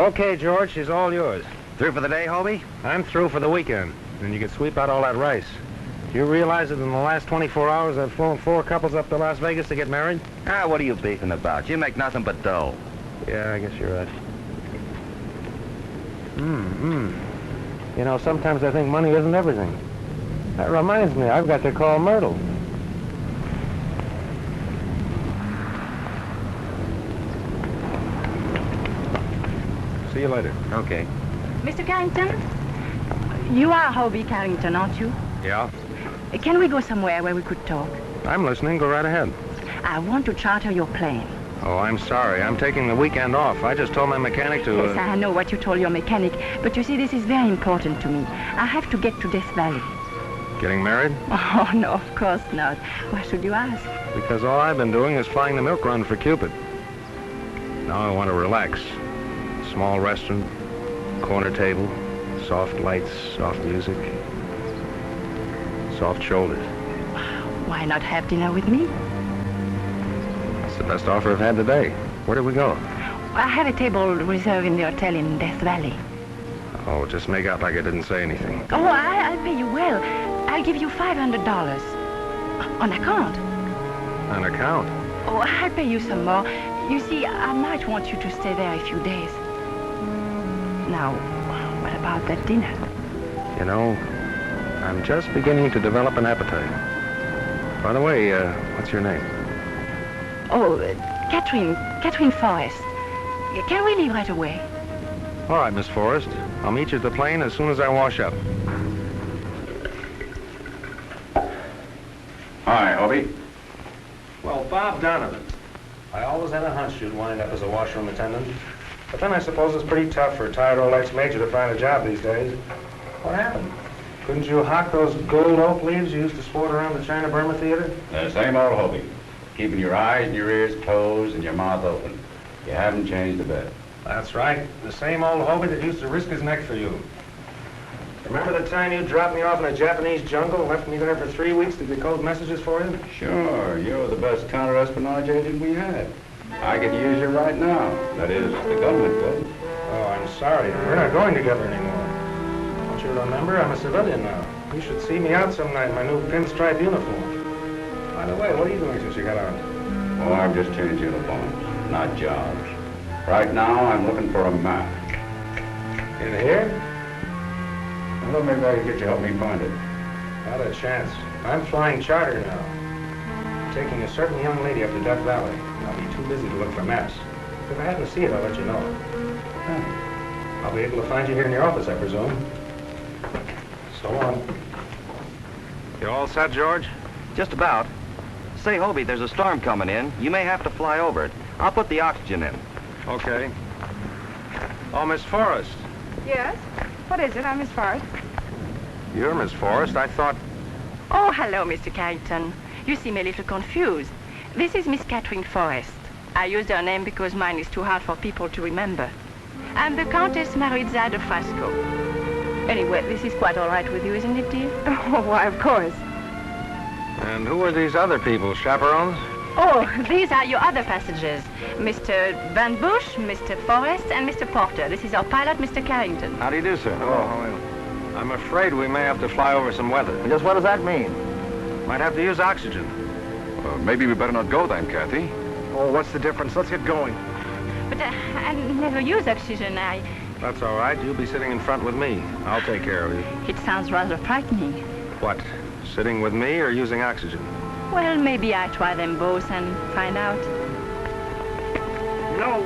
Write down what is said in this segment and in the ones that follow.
Okay, George, she's all yours. Through for the day, Hobie? I'm through for the weekend, and you can sweep out all that rice. Do you realize that in the last 24 hours I've flown 4 couples up to Las Vegas to get married? Ah, what are you beefing about? You make nothing but dough. Yeah, I guess you're right. You know, sometimes I think money isn't everything. That reminds me, I've got to call Myrtle. See you later. Okay. Mr. Carrington? You are Hobie Carrington, aren't you? Yeah? Can we go somewhere where we could talk? I'm listening. Go right ahead. I want to charter your plane. Oh, I'm sorry. I'm taking the weekend off. I just told my mechanic to... Yes, I know what you told your mechanic, but you see, this is very important to me. I have to get to Death Valley. Getting married? Oh, no, of course not. Why should you ask? Because all I've been doing is flying the milk run for Cupid. Now I want to relax. Small restaurant, corner table, soft lights, soft music, soft shoulders. Why not have dinner with me? It's the best offer I've had today. Where do we go? I have a table reserved in the hotel in Death Valley. Oh, just make out like I didn't say anything. Oh, I'll pay you well. I'll give you $500. On account. On account? Oh, I'll pay you some more. You see, I might want you to stay there a few days. Now, what about that dinner? You know, I'm just beginning to develop an appetite. By the way, what's your name? Oh, Catherine Forrest. Can we leave right away? All right, Miss Forrest. I'll meet you at the plane as soon as I wash up. Hi, Hobie. Well, Bob Donovan. I always had a hunch you'd wind up as a washroom attendant. But then I suppose it's pretty tough for a tired old ex-major to find a job these days. What happened? Couldn't you hawk those gold oak leaves you used to sport around the China Burma Theater? The same old Hobie. Keeping your eyes and your ears closed and your mouth open. You haven't changed a bit. That's right. The same old Hobie that used to risk his neck for you. Remember the time you dropped me off in a Japanese jungle and left me there for 3 weeks to decode messages for you? Sure, you're the best counter-espionage agent we had. I could use you right now. That is, the government could. Oh, I'm sorry. We're not going together anymore. Don't you remember? I'm a civilian now. You should see me out some night in my new pinstripe uniform. By the way, what are you doing since you got out? Oh, I've just changed uniforms, not jobs. Right now, I'm looking for a map. In here? Well, maybe I can get you to help me find it. Not a chance. I'm flying charter now. I'm taking a certain young lady up to Death Valley. I'll be too busy to look for maps. If I happen to see it, I'll let you know. I'll be able to find you here in your office, I presume. So long. You all set, George? Just about. Say, Hobie, there's a storm coming in. You may have to fly over it. I'll put the oxygen in. Okay. Oh, Miss Forrest. Yes? What is it? I'm Miss Forrest. You're Miss Forrest. I thought... Oh, hello, Mr. Carrington. You seem a little confused. This is Miss Catherine Forrest. I used her name because mine is too hard for people to remember. I'm the Countess Maritza de Frasco. Anyway, this is quite all right with you, isn't it, dear? Oh, why, of course. And who are these other people, chaperones? Oh, these are your other passengers. Mr. Van Bush, Mr. Forrest, and Mr. Porter. This is our pilot, Mr. Carrington. How do you do, sir? Oh, I'm afraid we may have to fly over some weather. Just what does that mean? Might have to use oxygen. Maybe we better not go then, Kathy. Oh, what's the difference? Let's get going. But I never use oxygen. That's all right. You'll be sitting in front with me. I'll take care of you. It sounds rather frightening. What? Sitting with me or using oxygen? Well, maybe I try them both and find out. No,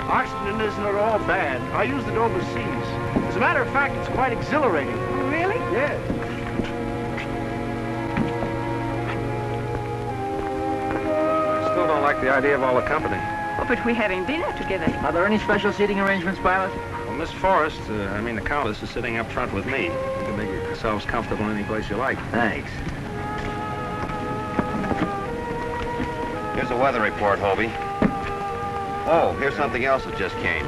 oxygen isn't at all bad. I used it overseas. As a matter of fact, it's quite exhilarating. Oh, really? Yeah. I still don't like the idea of all the company. Oh, but we're having dinner together. Are there any special seating arrangements, pilot? Well, Miss Forrest, the Countess, is sitting up front with me. You can make yourselves comfortable any place you like. Thanks. Here's a weather report, Hobie. Oh, here's something else that just came.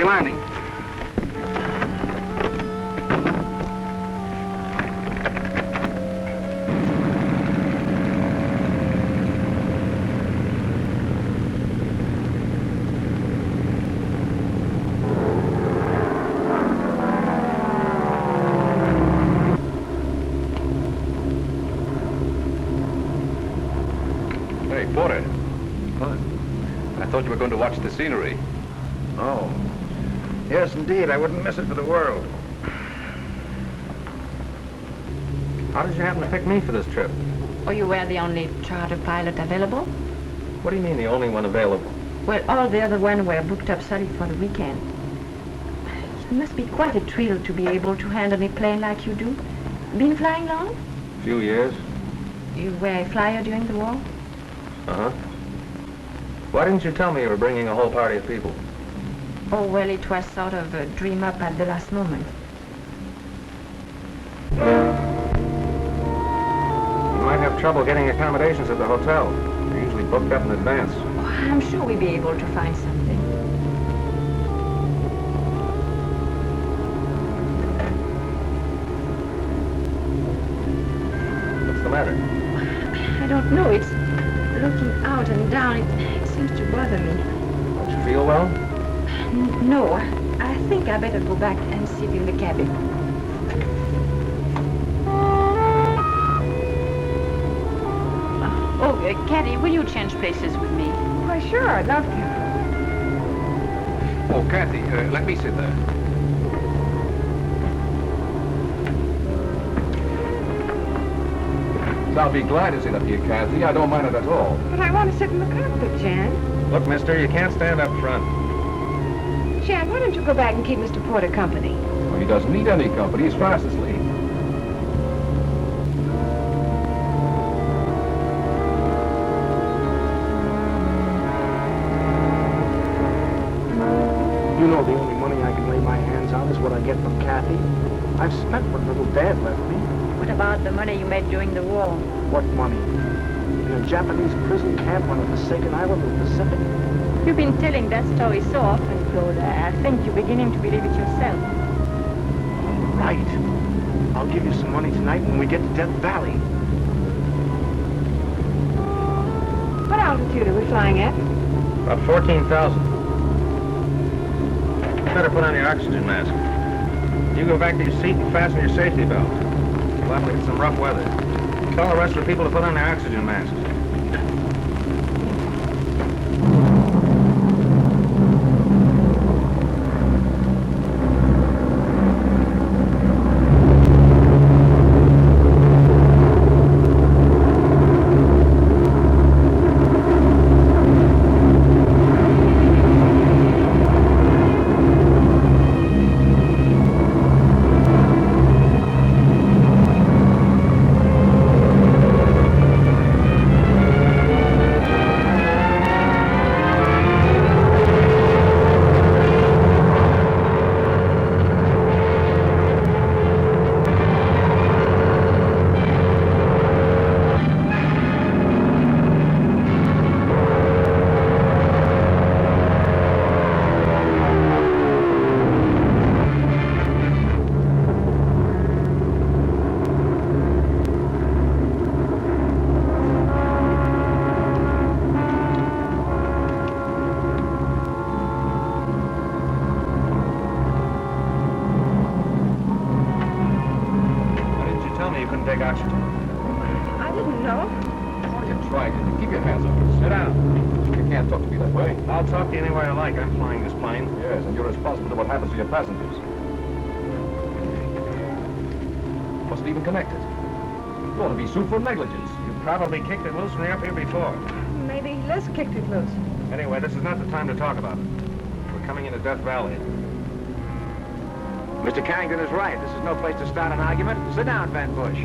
be landing. Hey, Porter. What? I thought you were going to watch the scenery. Oh. Yes, indeed. I wouldn't miss it for the world. How did you happen to pick me for this trip? Oh, you were the only charter pilot available? What do you mean, the only one available? Well, all the other ones were booked up solid for the weekend. It must be quite a thrill to be able to handle a plane like you do. Been flying long? A few years. You were a flyer during the war? Uh-huh. Why didn't you tell me you were bringing a whole party of people? Oh, well, it was sort of a dream up at the last moment. You might have trouble getting accommodations at the hotel. They're usually booked up in advance. Oh, I'm sure we'll be able to find something. What's the matter? I don't know. It's looking out and down. It seems to bother me. Don't you feel well? No, I think I better go back and sit in the cabin. Caddy, will you change places with me? Why, sure, I'd love to. Oh, Kathy, let me sit there. I'll be glad to sit up here, Kathy. I don't mind it at all. But I want to sit in the cockpit, Jan. Look, mister, you can't stand up front. Jan, why don't you go back and keep Mr. Porter company? Well, he doesn't need any company. He's fast asleep. You know the only money I can lay my hands on is what I get from Kathy. I've spent what little Dad left me. What about the money you made during the war? What money? In a Japanese prison camp on a forsaken island in the Pacific? You've been telling that story so often, Claude. I think you're beginning to believe it yourself. All right. I'll give you some money tonight when we get to Death Valley. What altitude are we flying at? About 14,000. You better put on your oxygen mask. You go back to your seat and fasten your safety belt. We'll have to get some rough weather. Tell the rest of the people to put on their oxygen masks. Take oxygen. I didn't know. What are you trying to do? Keep your hands up. Sit down. You can't talk to me that way. I'll talk to you any way I like. I'm flying this plane. Yes, and you're responsible for what happens to your passengers. Wasn't even connected. You ought to be sued for negligence. You probably kicked it loose when you were up here before. Maybe Les kicked it loose. Anyway, this is not the time to talk about it. We're coming into Death Valley. Mr. Carrington is right. This is no place to start an argument. Sit down, Van Bush.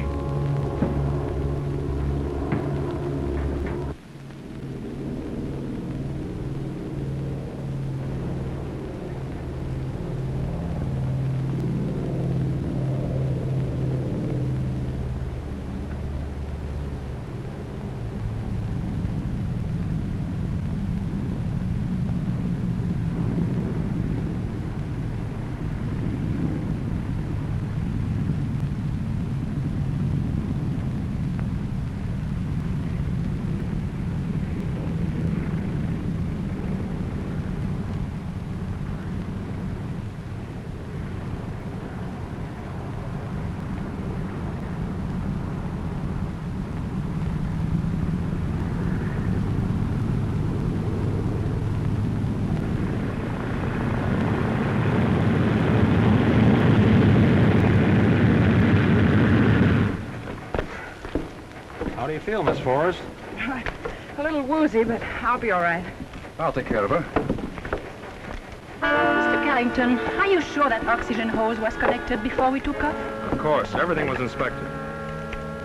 feel, Miss Forrest? A little woozy, but I'll be all right. I'll take care of her. Mr. Carrington, are you sure that oxygen hose was connected before we took off? Of course. Everything was inspected.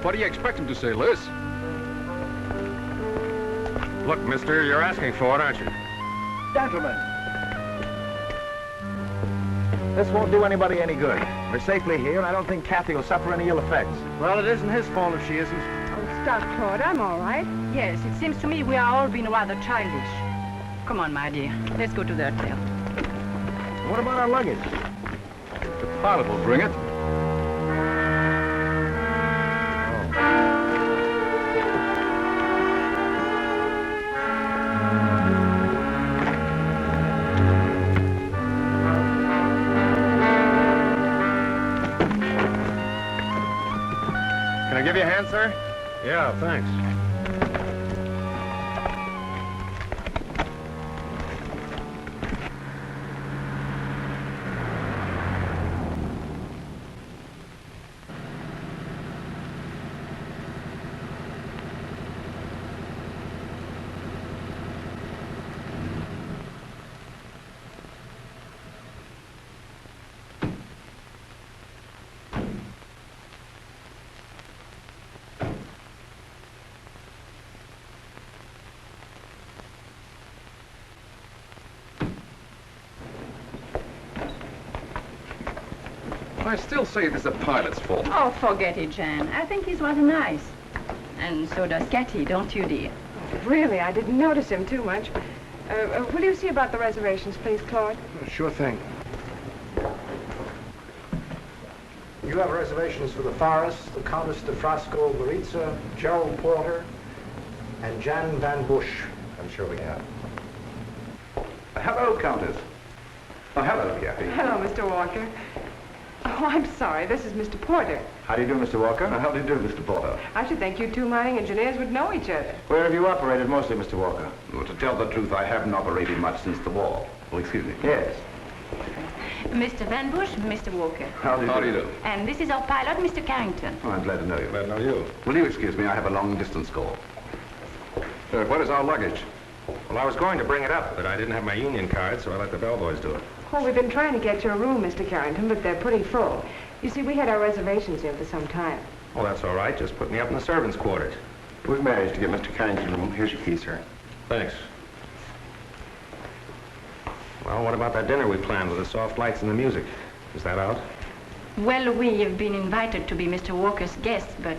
What do you expect him to say, Liz? Look, mister, you're asking for it, aren't you? Gentlemen, This won't do anybody any good. We're safely here, and I don't think Kathy will suffer any ill effects. well, it isn't his fault if she isn't. Oh, stop, Claude. I'm all right. Yes, it seems to me we are all being rather childish. Come on, my dear. Let's go to the hotel. What about our luggage? The pilot will bring it. Can I give you a hand, sir? Yeah, thanks. I still say it is the pilot's fault. Oh, forget it, Jan. I think he's rather nice. And so does Kathy, don't you, dear? Really, I didn't notice him too much. Will you see about the reservations, please, Claude? Sure thing. You have reservations for the Forest, the Countess de Frasco Maritza, Gerald Porter, and Jan Van Bush. I'm sure we have. Hello, Countess. Oh, hello, Kathy. Hello, Mr. Walker. Oh, I'm sorry. This is Mr. Porter. How do you do, Mr. Walker? How do you do, Mr. Porter? I should think you two mining engineers would know each other. Where have you operated mostly, Mr. Walker? Well, to tell the truth, I haven't operated much since the war. Oh, excuse me. Yes. Mr. Van Bush, Mr. Walker. How do you do? And this is our pilot, Mr. Carrington. Oh, I'm glad to know you. Glad to know you. Will you excuse me? I have a long-distance call. What is our luggage? Well, I was going to bring it up, but I didn't have my union card, so I let the bellboys do it. Well, we've been trying to get your room, Mr. Carrington, but they're pretty full. You see, we had our reservations here for some time. Oh, that's all right. Just put me up in the servants' quarters. We've managed to get Mr. Carrington's room. Here's your key, sir. Thanks. Well, what about that dinner we planned with the soft lights and the music? Is that out? Well, we have been invited to be Mr. Walker's guests, but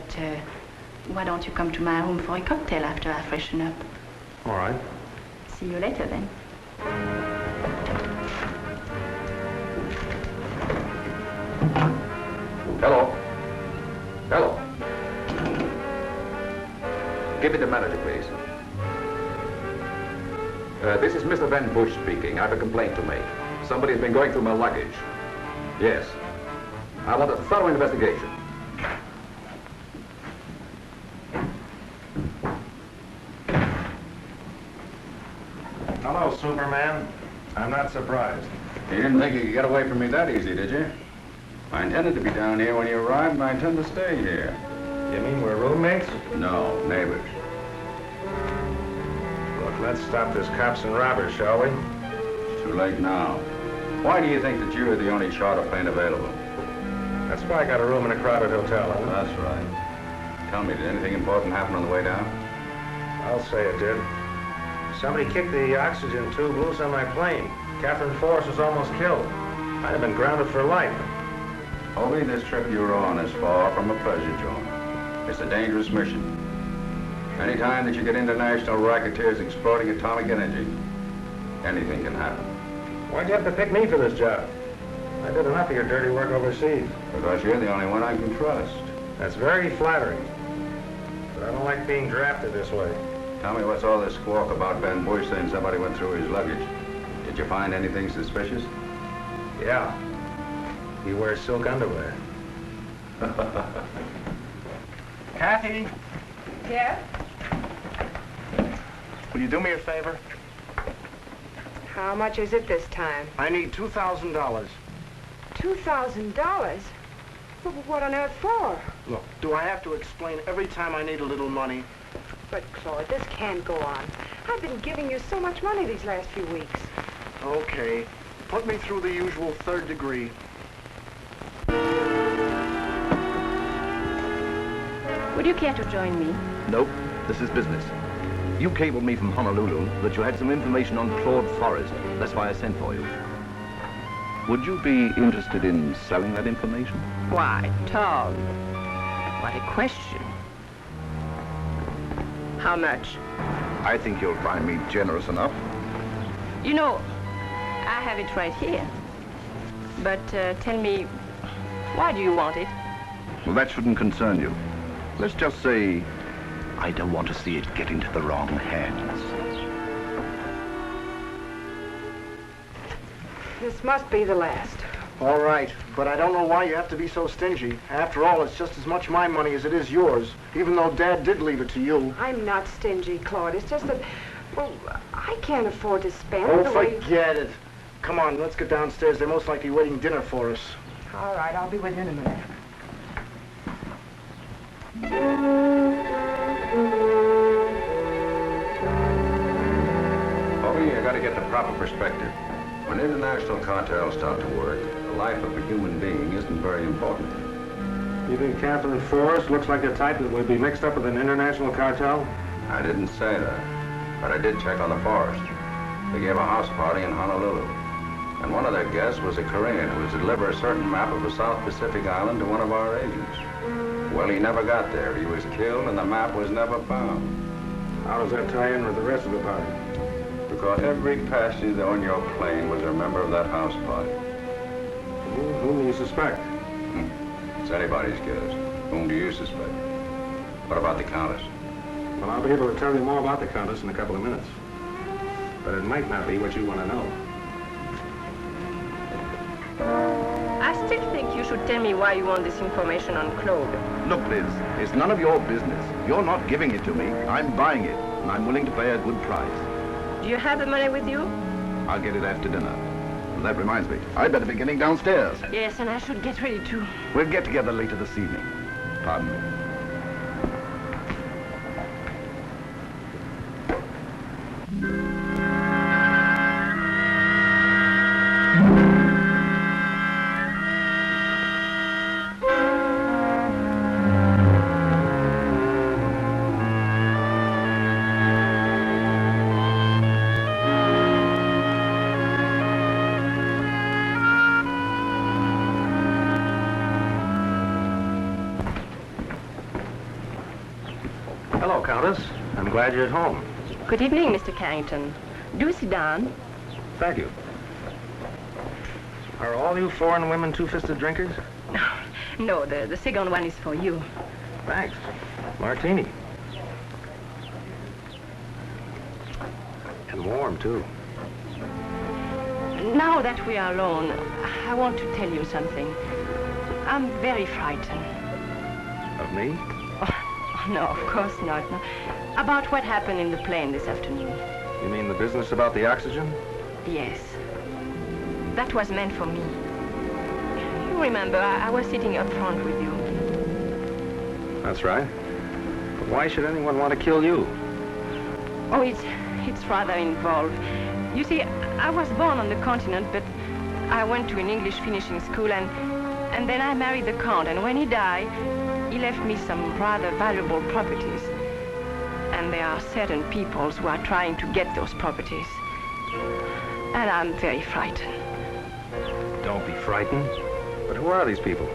why don't you come to my room for a cocktail after I freshen up? All right. See you later, then. Hello. Hello. Give me the manager, please. This is Mr. Van Bush speaking. I have a complaint to make. Somebody's been going through my luggage. Yes. I want a thorough investigation. Hello, Superman. I'm not surprised. You didn't think you could get away from me that easy, did you? I intended to be down here when you arrived, and I intend to stay here. You mean we're roommates? No, neighbors. Look, let's stop this cops and robbers, shall we? It's too late now. Why do you think that you're the only charter plane available? That's why I got a room in a crowded hotel. Huh? That's right. Tell me, did anything important happen on the way down? I'll say it did. Somebody kicked the oxygen tube loose on my plane. Catherine Forrest was almost killed. I'd have been grounded for life. Only this trip you're on is far from a pleasure zone. It's a dangerous mission. Anytime that you get international racketeers exploiting atomic energy, anything can happen. Why'd you have to pick me for this job? I did enough of your dirty work overseas. Because you're the only one I can trust. That's very flattering. But I don't like being drafted this way. Tell me, what's all this squawk about Van Bush saying somebody went through his luggage? Did you find anything suspicious? Yeah. He wears silk underwear. Kathy, Yeah? will you do me a favor? How much is it this time? I need $2,000. $2,000? What on earth for? Look, do I have to explain every time I need a little money? But, Claude, this can't go on. I've been giving you so much money these last few weeks. Okay. Put me through the usual 3rd degree. Would you care to join me? Nope, this is business. You cabled me from Honolulu that you had some information on Claude Forrest. That's why I sent for you. Would you be interested in selling that information? Why, Tom, what a question. How much? I think you'll find me generous enough. You know, I have it right here. But tell me, why do you want it? Well, that shouldn't concern you. Let's just say, I don't want to see it get into the wrong hands. This must be the last. All right, but I don't know why you have to be so stingy. After all, it's just as much my money as it is yours, even though Dad did leave it to you. I'm not stingy, Claude. It's just that, well, I can't afford to spend Oh, the way... forget it. Come on, let's get downstairs. They're most likely waiting dinner for us. All right, I'll be with you in a minute. Bobby, I gotta get the proper perspective. When international cartels start to work, the life of a human being isn't very important. You think Catherine Forrest looks like the type that would be mixed up with an international cartel? I didn't say that, but I did check on the Forrest. They gave a house party in Honolulu, and one of their guests was a Korean who was to deliver a certain map of the South Pacific island to one of our agents. Well, he never got there. He was killed, and the map was never found. How does that tie in with the rest of the party? Because every passenger on your plane was a member of that house party. Whom do you suspect? It's anybody's guess. Whom do you suspect? What about the Countess? Well, I'll be able to tell you more about the Countess in a couple of minutes. But it might not be what you want to know. I still think you should tell me why you want this information on Claude. Look, Liz, it's none of your business. You're not giving it to me. I'm buying it, and I'm willing to pay a good price. Do you have the money with you? I'll get it after dinner. And that reminds me, I'd better be getting downstairs. Yes, and I should get ready too. We'll get together later this evening. Pardon me. Hello, Countess. I'm glad you're at home. Good evening, Mr. Carrington. Do sit down. Thank you. Are all you foreign women two-fisted drinkers? No, the second one is for you. Thanks. Martini. And warm, too. Now that we are alone, I want to tell you something. I'm very frightened. Of me? No, of course not. No. About what happened in the plane this afternoon. You mean the business about the oxygen? Yes. That was meant for me. You remember, I was sitting up front with you. That's right. But why should anyone want to kill you? Oh, it's rather involved. You see, I was born on the continent, but I went to an English finishing school, and then I married the Count, and when he died, he left me some rather valuable properties. And there are certain peoples who are trying to get those properties. And I'm very frightened. Don't be frightened. But who are these people?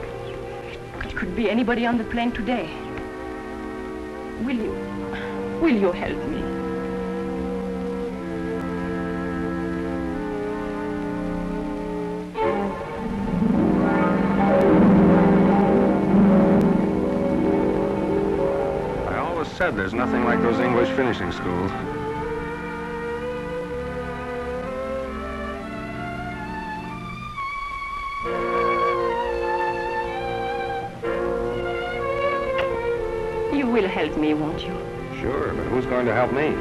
It could be anybody on the plane today. Will you help me? Said there's nothing like those English finishing schools. You will help me, won't you? Sure, but who's going to help me?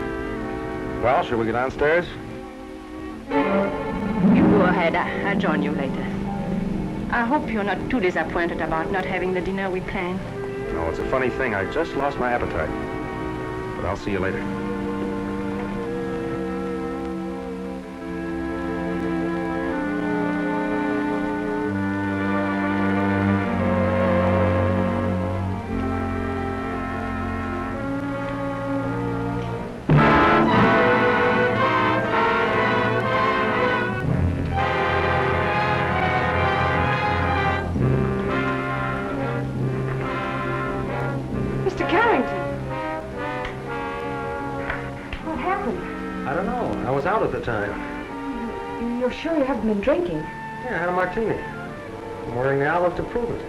Well, shall we get downstairs? You go ahead. I'll join you later. I hope you're not too disappointed about not having the dinner we planned. No, it's a funny thing. I just lost my appetite. But I'll see you later. Mr. Carrington. What happened? I don't know. I was out at the time. You're sure you haven't been drinking? Yeah, I had a martini. I'm wearing the olive to prove it.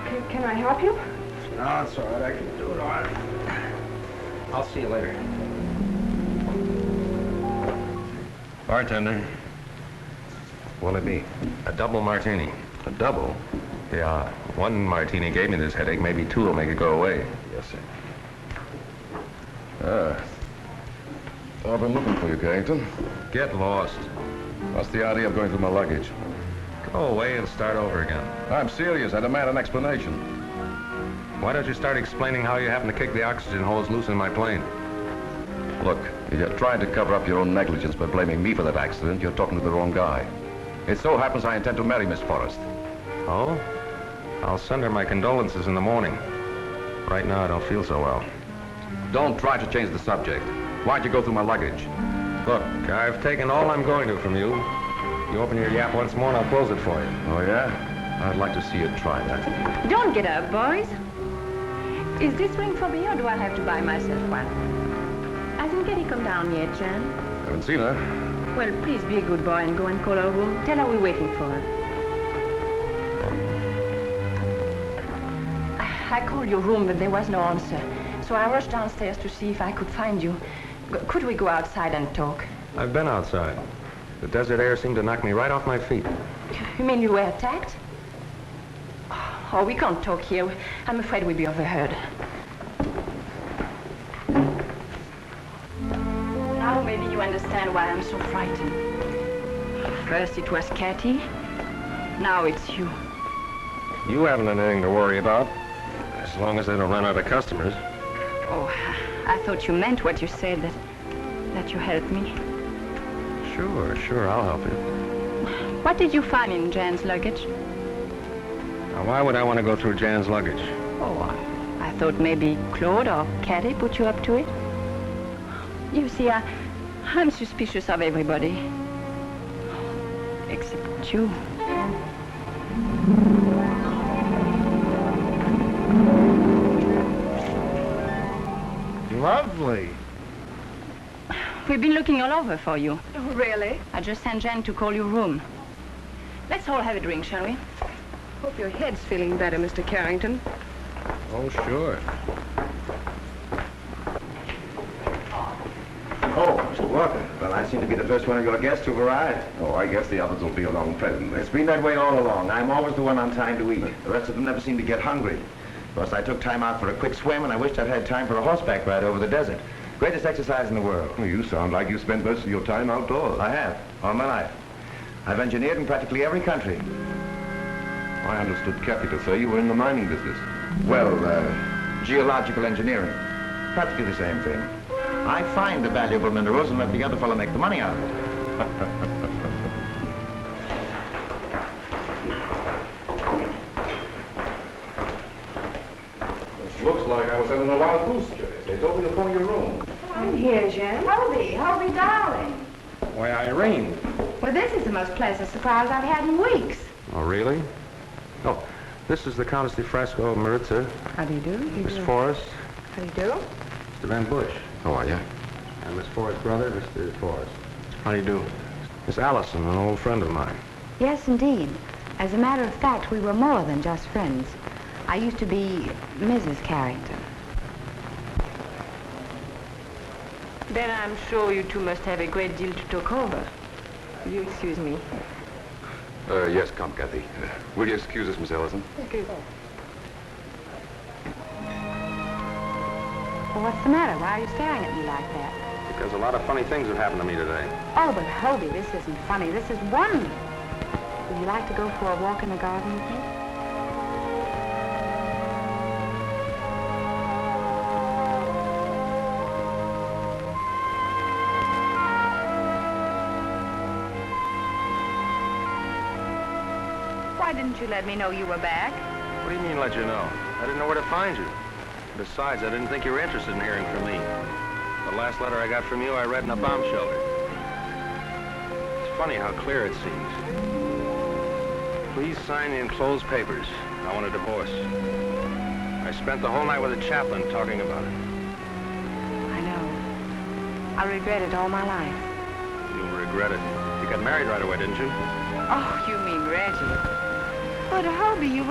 Okay, can I help you? No, it's all right. I can do it all right. I'll see you later. Bartender. What'll it be? A double martini. A double? Yeah. One martini gave me this headache. Maybe two will make it go away. Yes, sir. I've been looking for you, Carrington. Get lost. What's the idea of going through my luggage? Go away and start over again. I'm serious. I demand an explanation. Why don't you start explaining how you happen to kick the oxygen hose loose in my plane? Look, if you're trying to cover up your own negligence by blaming me for that accident, you're talking to the wrong guy. It so happens I intend to marry Miss Forrest. Oh? I'll send her my condolences in the morning. Right now, I don't feel so well. Don't try to change the subject. Why'd you go through my luggage? Look, I've taken all I'm going to from you. You open your yap once more and I'll close it for you. Oh, yeah? I'd like to see you try that. Don't get up, boys. Is this ring for me or do I have to buy myself one? Hasn't Getty come down yet, Jan? Haven't seen her. Well, please be a good boy and go and call her room. Tell her we're waiting for her. I called your room, but there was no answer. So I rushed downstairs to see if I could find you. Could we go outside and talk? I've been outside. The desert air seemed to knock me right off my feet. You mean you were attacked? Oh, we can't talk here. I'm afraid we'll be overheard. Now maybe you understand why I'm so frightened. First it was Cathy. Now it's you. You haven't anything to worry about. As long as they don't run out of customers. Oh, I thought you meant what you said, that you helped me. Sure, I'll help you. What did you find in Jan's luggage? Now, why would I want to go through Jan's luggage? Oh, I thought maybe Claude or Cathy put you up to it. You see, I'm suspicious of everybody. Except you. Lovely. We've been looking all over for you. Oh, really? I just sent Jan to call your room. Let's all have a drink, shall we? Hope your head's feeling better, Mr. Carrington. Oh, sure. Oh, Mr. Walker. Well, I seem to be the first one of your guests who've arrived. Oh, I guess the others will be along presently. It's been that way all along. I'm always the one on time to eat. The rest of them never seem to get hungry. Plus, I took time out for a quick swim, and I wished I'd had time for a horseback ride over the desert. Greatest exercise in the world. Well, you sound like you spent most of your time outdoors. I have, all my life. I've engineered in practically every country. I understood Kathy to say you were in the mining business. Well, geological engineering. Practically the same thing. I find the valuable minerals and let the other fellow make the money out of it. Looks like I was having a wild goose chase. They told me to phone your room. I'm here, Jan. Hobie, darling. Why, Irene. Well, this is the most pleasant surprise I've had in weeks. Oh, really? Oh, this is the Countess de Frasco Maritza, How do you do? Miss Forrest, How do you do? Mr. Van Bush, How are you? and Miss Forrest's brother, Mr. Forrest. How do you do? Miss Allison, an old friend of mine. Yes, indeed. As a matter of fact, we were more than just friends. I used to be Mrs. Carrington. Then I'm sure you two must have a great deal to talk over. Will you excuse me? Yes, come, Kathy. Will you excuse us, Miss Ellison? Okay. Well, what's the matter? Why are you staring at me like that? Because a lot of funny things have happened to me today. Oh, but Hobie, this isn't funny. This is wonderful. Would you like to go for a walk in the garden with me? didn't you let me know you were back? What do you mean, let you know? I didn't know where to find you. Besides, I didn't think you were interested in hearing from me. The last letter I got from you, I read in a bomb shelter. It's funny how clear it seems. Please sign the enclosed papers. I want a divorce. I spent the whole night with a chaplain talking about it. I know. I'll regret it all my life. You'll regret it. You got married right away, didn't you? Oh, you mean Reggie. But, Hobie, you